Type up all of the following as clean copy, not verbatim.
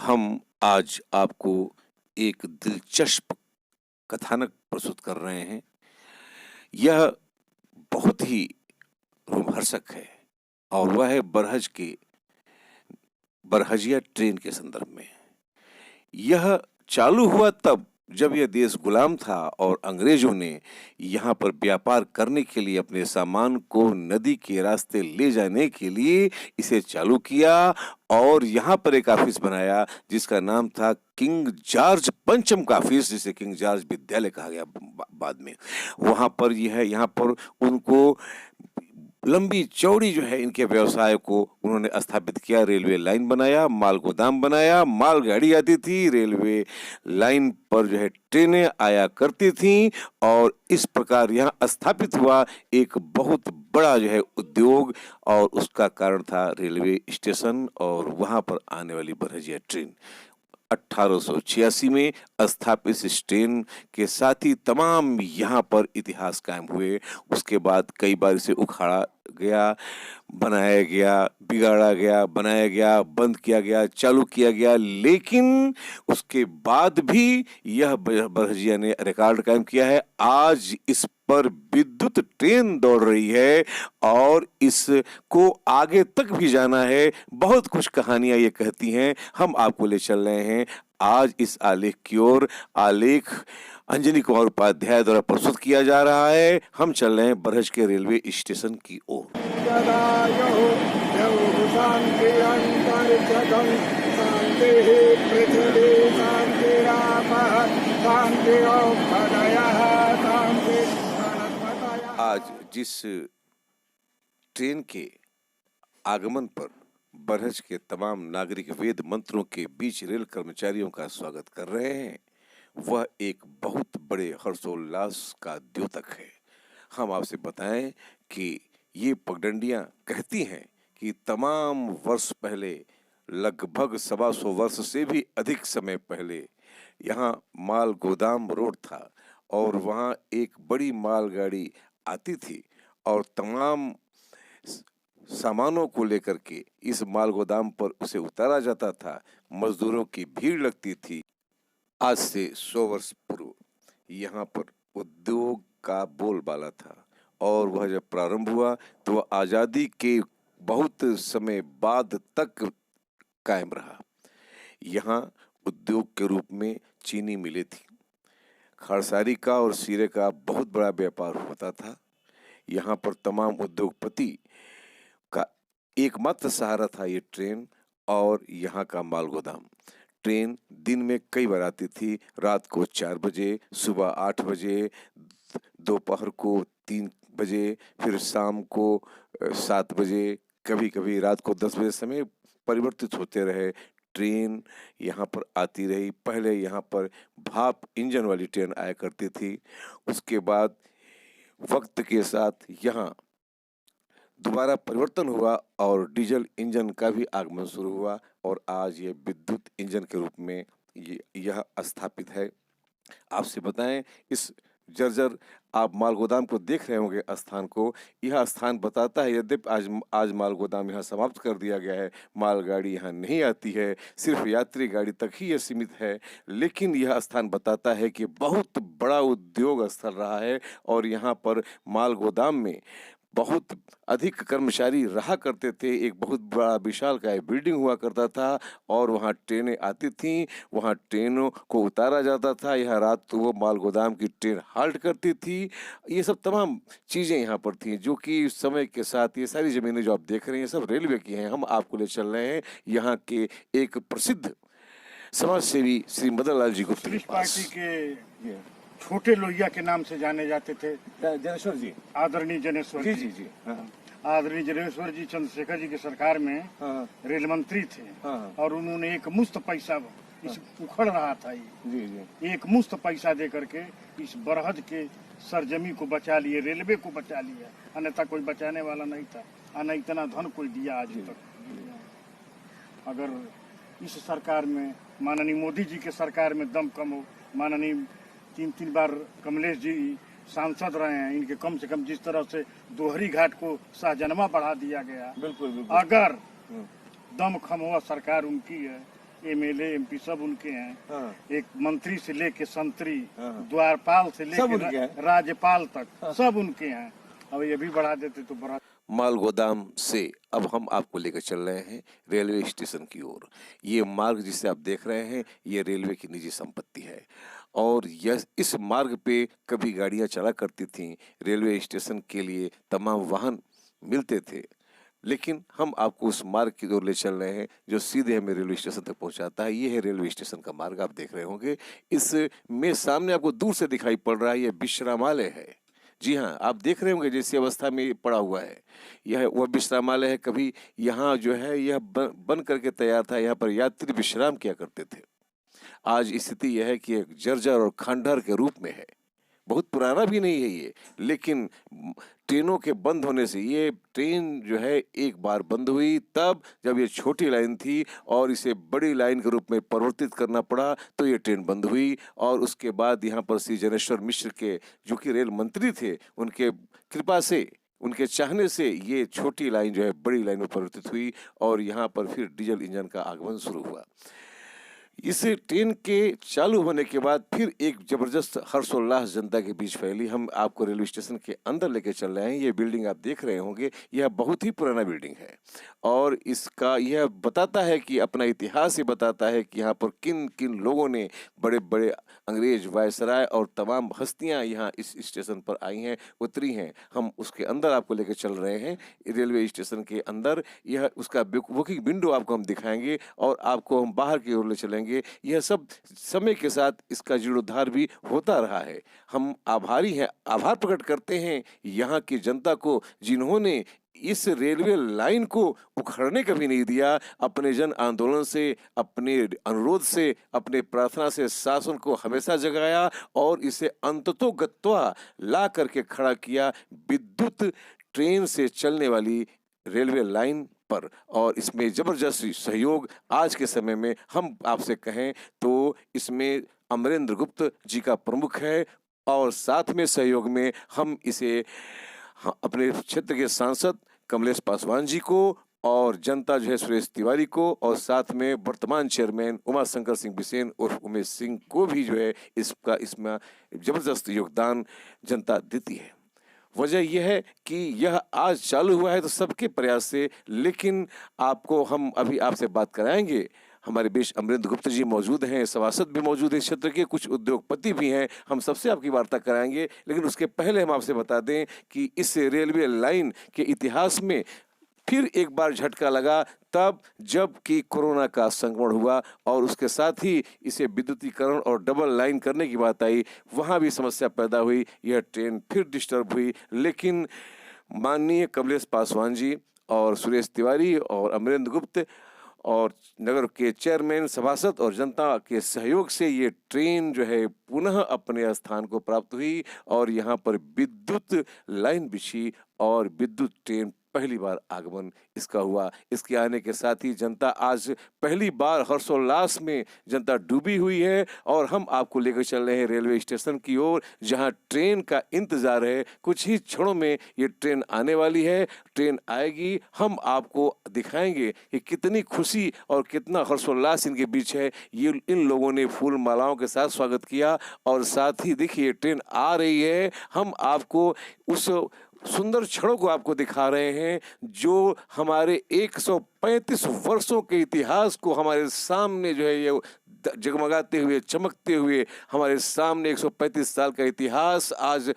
हम आज आपको एक दिलचस्प कथानक प्रस्तुत कर रहे हैं। यह बहुत ही रोमहर्षक है और वह है बरहजिया ट्रेन के संदर्भ में। यह चालू हुआ तब जब यह देश गुलाम था और अंग्रेजों ने यहाँ पर व्यापार करने के लिए अपने सामान को नदी के रास्ते ले जाने के लिए इसे चालू किया और यहाँ पर एक ऑफिस बनाया जिसका नाम था किंग जॉर्ज पंचम का ऑफिस, जिसे किंग जॉर्ज विद्यालय कहा गया बाद में। वहाँ पर यहाँ पर उनको लंबी चौड़ी जो है इनके व्यवसाय को उन्होंने स्थापित किया। रेलवे लाइन बनाया, माल गोदाम बनाया, माल गाड़ी आती थी, रेलवे लाइन पर जो है ट्रेनें आया करती थीं और इस प्रकार यहाँ स्थापित हुआ एक बहुत बड़ा जो है उद्योग और उसका कारण था रेलवे स्टेशन और वहाँ पर आने वाली बरहजिया ट्रेन। 1886 में स्थापित इस ट्रेन के साथ ही तमाम यहाँ पर इतिहास कायम हुए। उसके बाद कई बार इसे उखाड़ा गया, बनाया गया, बिगाड़ा गया, बनाया गया, बंद किया गया, चालू किया गया, लेकिन उसके बाद भी यह बरहजिया ने रिकॉर्ड कायम किया है। आज इस पर विद्युत ट्रेन दौड़ रही है और इसको आगे तक भी जाना है। बहुत कुछ कहानियां ये कहती हैं, हम आपको ले चल रहे हैं आज इस आलेख की ओर। आलेख अंजनी कुमार उपाध्याय द्वारा प्रस्तुत किया जा रहा है। हम चल रहे हैं बरहज के रेलवे स्टेशन की ओर। आज जिस ट्रेन के आगमन पर बरहज के तमाम नागरिक वेद मंत्रों के बीच रेल कर्मचारियों का स्वागत कर रहे हैं, वह एक बहुत बड़े हर्षोल्लास का द्योतक है। हम आपसे बताएं कि ये पगडंडियां कहती हैं कि तमाम वर्ष पहले, लगभग 125 वर्ष से भी अधिक समय पहले, यहाँ माल गोदाम रोड था और वहाँ एक बड़ी मालगाड़ी आती थी और तमाम सामानों को लेकर के इस माल गोदाम पर उसे उतारा जाता था। मजदूरों की भीड़ लगती थी। आज से 100 वर्ष पूर्व यहाँ पर उद्योग का बोलबाला था और वह जब प्रारंभ हुआ तो वह आजादी के बहुत समय बाद तक कायम रहा। यहाँ उद्योग के रूप में चीनी मिलें थी, खाड़सारी का और सीरे का बहुत बड़ा व्यापार होता था। यहाँ पर तमाम उद्योगपति का एकमात्र सहारा था ये ट्रेन और यहाँ का माल गोदाम। ट्रेन दिन में कई बार आती थी, रात को 4 बजे, सुबह 8 बजे, दोपहर को 3 बजे, फिर शाम को 7 बजे, कभी कभी रात को 10 बजे। समय परिवर्तित होते रहे, ट्रेन यहाँ पर आती रही। पहले यहाँ पर भाप इंजन वाली ट्रेन आया करती थी, उसके बाद वक्त के साथ यहाँ दोबारा परिवर्तन हुआ और डीजल इंजन का भी आगमन शुरू हुआ और आज ये विद्युत इंजन के रूप में यह स्थापित है। आपसे बताएं, इस जर्जर आप माल गोदाम को देख रहे होंगे स्थान को। यह स्थान बताता है, यद्यपि आज माल गोदाम यहाँ समाप्त कर दिया गया है, मालगाड़ी यहाँ नहीं आती है, सिर्फ यात्री गाड़ी तक ही यह सीमित है, लेकिन यह स्थान बताता है कि बहुत बड़ा उद्योग स्थल रहा है और यहाँ पर माल गोदाम में बहुत अधिक कर्मचारी रहा करते थे। एक बहुत बड़ा विशालकाय बिल्डिंग हुआ करता था और वहाँ ट्रेनें आती थीं, वहाँ ट्रेनों को उतारा जाता था। यहाँ रात को वो माल गोदाम की ट्रेन हाल्ट करती थी। ये सब तमाम चीज़ें यहाँ पर थीं जो कि समय के साथ, ये सारी ज़मीनें जो आप देख रहे हैं, ये सब रेलवे की हैं। हम आपको ले चल रहे हैं यहाँ के एक प्रसिद्ध समाज सेवी श्री मदन लाल जी गुप्त के पास। छोटे लोहिया के नाम से जाने जाते थे जनेश्वर जी, आदरणीय जनेश्वर जी जी जी, हाँ। आदरणीय जनेश्वर जी चंद्रशेखर जी की सरकार में हाँ। रेल मंत्री थे। हाँ। और उन्होंने एक मुश्त पैसा, इस उखड़ रहा था ये, जी जी, एक मुश्त पैसा दे करके इस बरहज के सरजमी को बचा लिए, रेलवे को बचा लिया, अन्यथा कोई बचाने वाला नहीं था। और न इतना धन कोई दिया आज तक। अगर इस सरकार में, माननीय मोदी जी के सरकार में दम कम हो, माननीय 3 बार कमलेश जी सांसद रहे हैं, इनके कम से कम जिस तरह से दोहरी घाट को शाहजनमा बढ़ा दिया गया, बिल्कुल बिल्कुल, अगर दम खम हुआ सरकार उनकी है, एमएलए एमपी सब उनके हैं। हाँ। एक मंत्री से लेके संतरी, हाँ। द्वारपाल से सब उनके लेके हैं। राज्यपाल तक सब उनके हैं। अब ये भी बढ़ा देते तो बड़ा। माल गोदाम से अब हम आपको लेकर चल रहे हैं रेलवे स्टेशन की ओर। ये मार्ग जिसे आप देख रहे हैं ये रेलवे की निजी संपत्ति है और इस मार्ग पे कभी गाड़ियां चला करती थीं। रेलवे स्टेशन के लिए तमाम वाहन मिलते थे, लेकिन हम आपको उस मार्ग की ओर ले चल रहे हैं जो सीधे हमें रेलवे स्टेशन तक पहुंचाता है। ये है रेलवे स्टेशन का मार्ग, आप देख रहे होंगे। इसमें सामने आपको दूर से दिखाई पड़ रहा है ये विश्रामालय है। जी हाँ, आप देख रहे होंगे जैसी अवस्था में पड़ा हुआ है, यह वह विश्रामालय है। कभी यहाँ जो है यह बन करके तैयार था, यहाँ पर यात्री विश्राम किया करते थे। आज स्थिति यह है कि एक जर्जर और खंडहर के रूप में है। बहुत पुराना भी नहीं है ये, लेकिन ट्रेनों के बंद होने से ये ट्रेन जो है एक बार बंद हुई, तब जब ये छोटी लाइन थी और इसे बड़ी लाइन के रूप में परिवर्तित करना पड़ा तो ये ट्रेन बंद हुई। और उसके बाद यहाँ पर श्री जनेश्वर मिश्र के, जो कि रेल मंत्री थे, उनके कृपा से, उनके चाहने से ये छोटी लाइन जो है बड़ी लाइन में परिवर्तित हुई और यहाँ पर फिर डीजल इंजन का आगमन शुरू हुआ। इस ट्रेन के चालू होने के बाद फिर एक जबरदस्त हर्षोल्लास जनता के बीच फैली। हम आपको रेलवे स्टेशन के अंदर लेके चल रहे हैं। ये बिल्डिंग आप देख रहे होंगे, यह बहुत ही पुराना बिल्डिंग है और इसका यह बताता है कि अपना इतिहास ही बताता है कि यहाँ पर किन किन लोगों ने, बड़े बड़े अंग्रेज वायसराय और तमाम हस्तियाँ यहाँ इस स्टेशन पर आई हैं, उतरी हैं। हम उसके अंदर आपको लेके चल रहे हैं। रेलवे स्टेशन के अंदर यह उसका बुकिंग विंडो आपको हम दिखाएंगे और आपको हम बाहर की ओर ले चलेंगे। यह सब समय के साथ इसका जीर्णोद्धार भी होता रहा है। हम आभारी हैं, आभार प्रकट करते हैं यहाँ की जनता को, जिन्होंने इस रेलवे लाइन को उखड़ने कभी नहीं दिया। अपने जन आंदोलन से, अपने अनुरोध से, अपने प्रार्थना से शासन को हमेशा जगाया और इसे अंततोगत्वा ला करके खड़ा किया विद्युत ट्रेन से चलने वाली रेलवे लाइन पर। और इसमें जबरदस्त सहयोग आज के समय में हम आपसे कहें तो इसमें अमरेंद्र गुप्त जी का प्रमुख है और साथ में सहयोग में हम इसे अपने क्षेत्र के सांसद कमलेश पासवान जी को और जनता जो है सुरेश तिवारी को और साथ में वर्तमान चेयरमैन उमाशंकर सिंह बिसेन उर्फ उमेश सिंह को भी जो है इसमें जबरदस्त योगदान जनता देती है। वजह यह है कि यह आज चालू हुआ है तो सबके प्रयास से, लेकिन आपको हम अभी आपसे बात कराएंगे। हमारे बीच अमरेंद्र गुप्ता जी मौजूद हैं, सभासद भी मौजूद हैं, इस क्षेत्र के कुछ उद्योगपति भी हैं। हम सबसे आपकी वार्ता कराएंगे, लेकिन उसके पहले हम आपसे बता दें कि इस रेलवे लाइन के इतिहास में फिर एक बार झटका लगा तब जब कि कोरोना का संक्रमण हुआ और उसके साथ ही इसे विद्युतीकरण और डबल लाइन करने की बात आई। वहाँ भी समस्या पैदा हुई, यह ट्रेन फिर डिस्टर्ब हुई। लेकिन माननीय कमलेश पासवान जी और सुरेश तिवारी और अमरेंद्र गुप्त और नगर के चेयरमैन, सभासद और जनता के सहयोग से ये ट्रेन जो है पुनः अपने स्थान को प्राप्त हुई और यहाँ पर विद्युत लाइन बिछी और विद्युत ट्रेन पहली बार आगमन इसका हुआ। इसके आने के साथ ही जनता आज पहली बार हर्षोल्लास में जनता डूबी हुई है और हम आपको लेकर चल रहे हैं रेलवे स्टेशन की ओर, जहां ट्रेन का इंतजार है। कुछ ही क्षणों में ये ट्रेन आने वाली है। ट्रेन आएगी, हम आपको दिखाएंगे कि कितनी खुशी और कितना हर्षोल्लास इनके बीच है। ये इन लोगों ने फूल मालाओं के साथ स्वागत किया और साथ ही देखिए ट्रेन आ रही है। हम आपको उस सुंदर क्षणों को आपको दिखा रहे हैं जो हमारे 135 वर्षों के इतिहास को हमारे सामने जो है ये जगमगाते हुए, चमकते हुए हमारे सामने 135 साल का इतिहास आज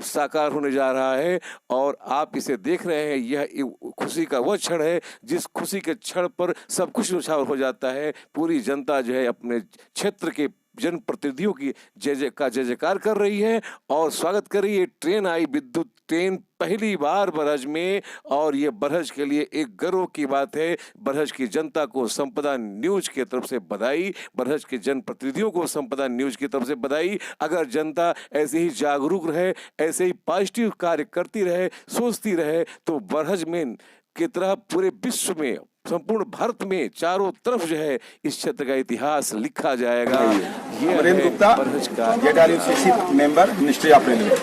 साकार होने जा रहा है और आप इसे देख रहे हैं। यह खुशी का वह क्षण है जिस खुशी के क्षण पर सब कुछ न्यौछावर हो जाता है। पूरी जनता जो है अपने क्षेत्र के जनप्रतिनिधियों की जय जयकार कर रही है और स्वागत कर रही है। ट्रेन आई, विद्युत ट्रेन पहली बार बरहज में और ये बरहज के लिए एक गर्व की बात है। बरहज की जनता को संपदा न्यूज की तरफ से बधाई, बरहज के जनप्रतिनिधियों को संपदा न्यूज की तरफ से बधाई। अगर जनता ऐसे ही जागरूक रहे, ऐसे ही पॉजिटिव कार्य करती रहे, सोचती रहे तो बरहज में की तरह पूरे विश्व में, संपूर्ण भारत में चारों तरफ जो है इस क्षेत्र का इतिहास लिखा जाएगा। ये Amarendra Gupta, ZRUCC member, ministry of railway.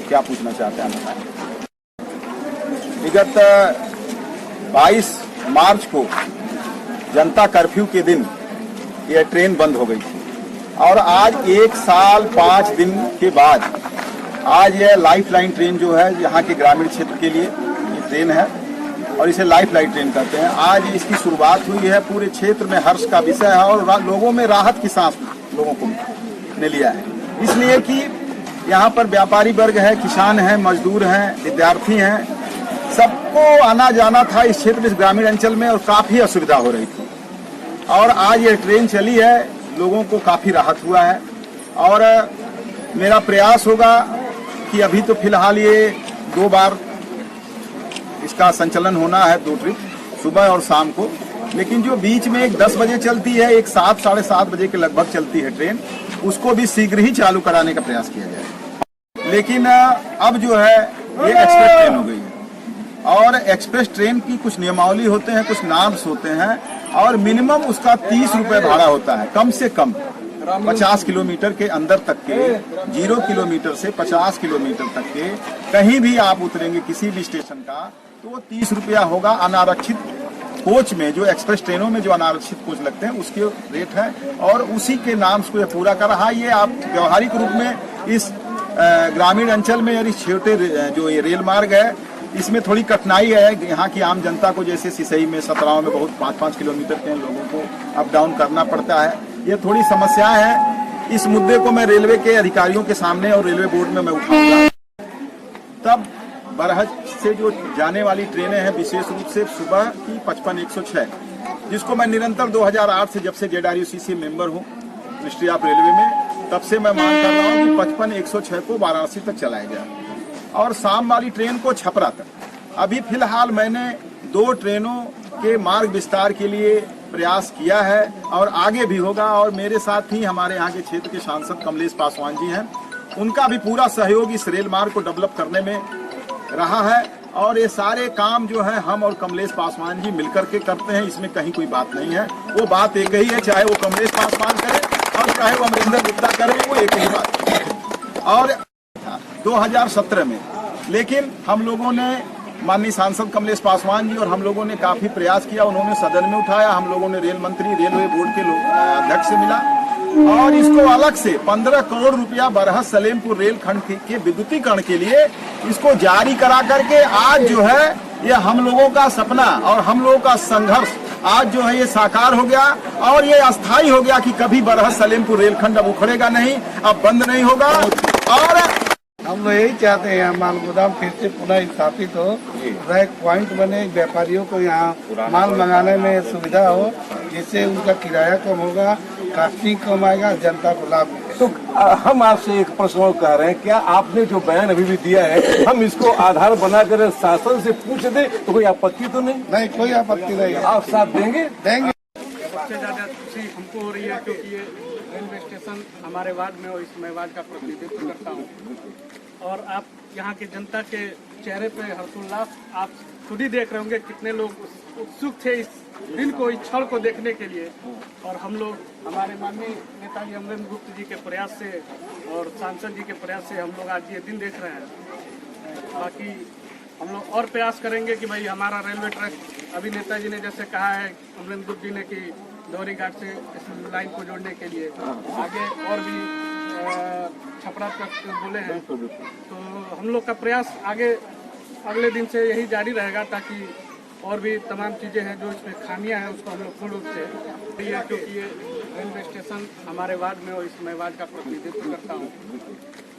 क्या पूछना चाहते हैं बताएं। विगत 22 मार्च को जनता कर्फ्यू के दिन यह ट्रेन बंद हो गई थी और आज 1 साल 5 दिन के बाद आज यह लाइफ लाइन ट्रेन जो है यहाँ के ग्रामीण क्षेत्र के लिए ये ट्रेन है और इसे लाइफ लाइन ट्रेन कहते हैं। आज इसकी शुरुआत हुई है, पूरे क्षेत्र में हर्ष का विषय है और लोगों में राहत की सांस लोगों को ने लिया है, इसलिए कि यहाँ पर व्यापारी वर्ग है, किसान है, मजदूर हैं, विद्यार्थी हैं, सबको आना जाना था इस क्षेत्र में, इस ग्रामीण अंचल में, और काफी असुविधा हो रही थी। और आज ये ट्रेन चली है, लोगों को काफी राहत हुआ है। और मेरा प्रयास होगा कि अभी तो फिलहाल ये 2 बार इसका संचालन होना है, 2 ट्रिप सुबह और शाम को, लेकिन जो बीच में एक 10 बजे चलती है, एक 7 साढ़े 7 बजे के लगभग चलती है ट्रेन, उसको भी शीघ्र ही चालू कराने का प्रयास किया जाए। लेकिन अब जो है ये एक्सप्रेस ट्रेन हो गई है और एक्सप्रेस ट्रेन की कुछ नियमावली होते हैं, कुछ नाम्स होते हैं और मिनिमम उसका 30 रुपए भाड़ा होता है, कम से कम 50 किलोमीटर के अंदर तक के, 0 किलोमीटर से 50 किलोमीटर तक के कहीं भी आप उतरेंगे किसी भी स्टेशन का तो 30 रुपया होगा। अनारक्षित कोच में, जो एक्सप्रेस ट्रेनों में जो अनारक्षित कोच लगते हैं उसके रेट है और उसी के नाम से ये पूरा कर रहा है। ये आप व्यवहारिक रूप में इस ग्रामीण अंचल में और इस छोटे जो ये रेल मार्ग है इसमें थोड़ी कठिनाई है। यहाँ की आम जनता को, जैसे सिसई में, सतराव में बहुत 5-5 किलोमीटर के लोगों को अप डाउन करना पड़ता है, ये थोड़ी समस्या है। इस मुद्दे को मैं रेलवे के अधिकारियों के सामने और रेलवे बोर्ड में मैं उठाऊंगा। तब बरहज से जो जाने वाली ट्रेनें हैं, विशेष रूप से सुबह की 55-106, जिसको मैं निरंतर 2008 से, जब से JRUCC मेंबर हूँ मिनिस्ट्री ऑफ रेलवे में, तब से मैं मांग कर रहा हूँ कि 55-106 को वाराणसी तक चलाया जाए और शाम वाली ट्रेन को छपरा तक। अभी फिलहाल मैंने 2 ट्रेनों के मार्ग विस्तार के लिए प्रयास किया है और आगे भी होगा। और मेरे साथ ही हमारे यहाँ के क्षेत्र के सांसद कमलेश पासवान जी हैं, उनका भी पूरा सहयोग इस रेल मार्ग को डेवलप करने में रहा है और ये सारे काम जो है हम और कमलेश पासवान जी मिलकर के करते हैं, इसमें कहीं कोई बात नहीं है। वो बात एक ही है, चाहे वो कमलेश पासवान करे और चाहे वो अमरिंदर गुप्ता करे, वो एक ही बात है। और 2017 में लेकिन हम लोगों ने, माननीय सांसद कमलेश पासवान जी और हम लोगों ने काफी प्रयास किया, उन्होंने सदन में उठाया, हम लोगों ने रेल मंत्री, रेलवे बोर्ड के अध्यक्ष से मिला और इसको अलग से 15 करोड़ रुपया बरहज सलेमपुर रेलखंड के विद्युतीकरण के लिए इसको जारी करा करके आज जो है ये हम लोगों का सपना और हम लोगों का संघर्ष आज जो है ये साकार हो गया और ये अस्थायी हो गया कि कभी बरहज सलेमपुर रेलखंड अब उखड़ेगा नहीं, अब बंद नहीं होगा। और हम लोग यही चाहते हैं यहाँ माल गोदाम फिर से पुनः स्थापित हो, रैक पॉइंट बने, व्यापारियों को यहाँ माल मंगाने में सुविधा हो, जिससे उनका किराया कम होगा, कास्टिंग कम आएगा, जनता को लाभ मिलेगा। तो हम आपसे एक प्रश्न और कह रहे हैं, क्या आपने जो बयान अभी भी दिया है हम इसको आधार बनाकर शासन से पूछ दे तो कोई आपत्ति तो नहीं? नहीं, कोई आपत्ति नहीं। आप साथ देंगे? देंगे। सबसे ज्यादा खुशी हमको हो रही है क्योंकि ये रेलवे स्टेशन हमारे वार्ड में और इस मैं वार्ड का प्रतिनिधित्व करता हूँ और आप यहाँ की जनता के चेहरे पे हर्षोल्लास आप खुद ही देख रहे होंगे, कितने लोग उत्सुक थे इस दिन को, इस क्षण को देखने के लिए। और हम लोग, हमारे माननीय नेताजी अमरेंद्र गुप्ता जी के प्रयास से और सांसद जी के प्रयास से हम लोग आज ये दिन देख रहे हैं। बाकी हम लोग और प्रयास करेंगे कि भाई हमारा रेलवे ट्रैक, अभी नेताजी ने जैसे कहा है अमरेंद्र गुप्ता जी ने कि डोरी घाट से इस लाइन को जोड़ने के लिए आगे और भी छपरा तक बोले हैं, तो हम लोग का प्रयास आगे अगले दिन से यही जारी रहेगा ताकि और भी तमाम चीज़ें हैं जो इसमें खामियां हैं उसको हम लोग पूर्ण रूप से, क्योंकि ये रेलवे स्टेशन हमारे वार्ड में और इस मैं वार्ड का प्रतिनिधित्व करता हूँ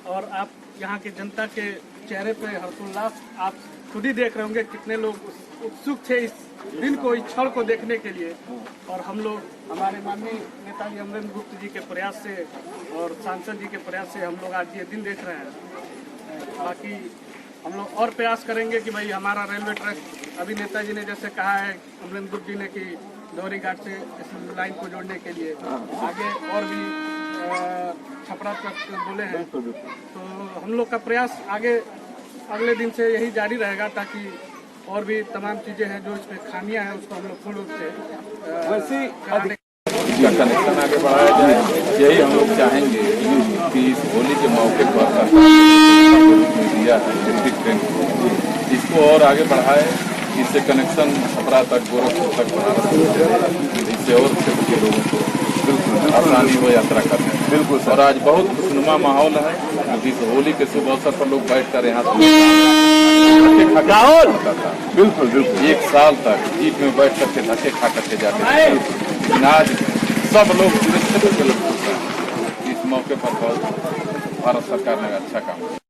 और आप यहाँ की जनता के चेहरे पे हर्षोल्लास आप खुद ही देख रहे होंगे, कितने लोग उत्सुक थे इस दिन को, इस क्षण को देखने के लिए। और हम लोग, हमारे माननीय नेताजी अमरेंद्र गुप्ता जी के प्रयास से और सांसद जी के प्रयास से हम लोग आज ये दिन देख रहे हैं। बाकी हम लोग और प्रयास करेंगे कि भाई हमारा रेलवे ट्रैक, अभी नेताजी ने जैसे कहा है अमरेंद्र गुप्ता जी ने कि डोरी घाट से इस लाइन को जोड़ने के लिए आगे और भी छपरा तक बोले हैं, तो हम लोग का प्रयास आगे अगले दिन से यही जारी रहेगा ताकि और भी तमाम चीजें हैं जो इसमें खामियां हैं उसको हम लोग पूर्ण रूप से वैसे इसका कनेक्शन आगे बढ़ाया जाए, यही हम लोग चाहेंगे कि इस होली के मौके पर सरकार ने दिया है इलेक्ट्रिक ट्रेन, इसको और आगे बढ़ाए इससे कनेक्शन छपरा तक, गोरखपुर तक, बनारस तक चलेगा। इससे और क्षेत्र के लोगों को बिल्कुल आसानी हो यात्रा करने में। बिल्कुल सर। और आज बहुत खुशनुमा माहौल है, क्योंकि इस होली के शुभ अवसर पर लोग बैठ कर यहाँ बिल्कुल बिल्कुल 1 साल तक जीप में बैठ करके धक्के खा करके जाते थे। लेकिन आज सब लोग पूरे क्षेत्र के लोग खुश हैं। इस मौके पर बहुत भारत सरकार ने अच्छा काम किया।